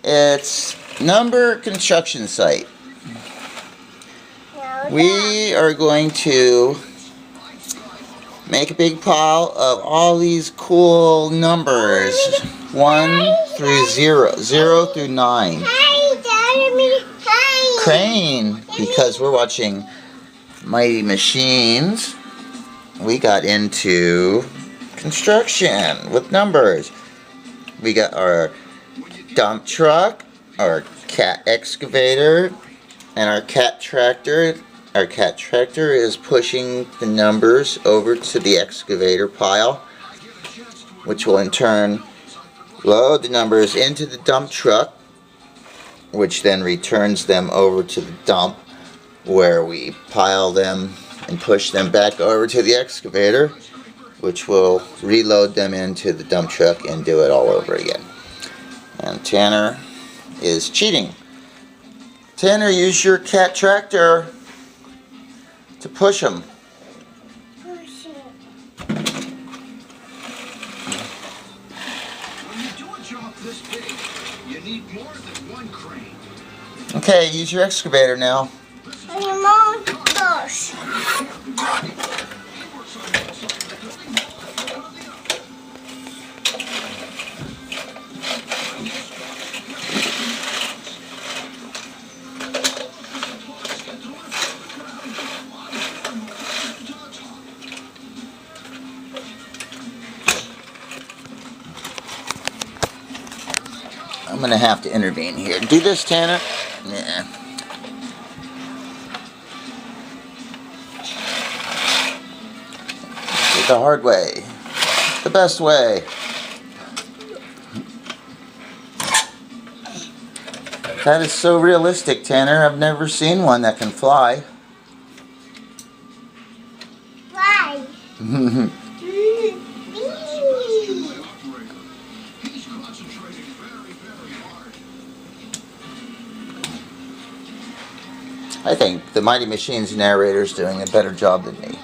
It's number construction site. We are going to make a big pile of all these cool numbers. 1 through 0. 0 through 9. Crane, because we're watching Mighty Machines. We got into construction with numbers. We got our dump truck, our cat excavator, and our cat tractor. Our cat tractor is pushing the numbers over to the excavator pile, which will in turn load the numbers into the dump truck, which then returns them over to the dump, where we pile them and push them back over to the excavator, which will reload them into the dump truck and do it all over again. And Tanner is cheating. Tanner, use your cat tractor to push them. Push it. When you do a job this big, you need more than one crane. Okay, use your excavator now. Push. I'm gonna have to intervene here. Do this, Tanner. Yeah. The hard way. The best way. That is so realistic, Tanner. I've never seen one that can fly. Fly. I think the Mighty Machines narrator is doing a better job than me.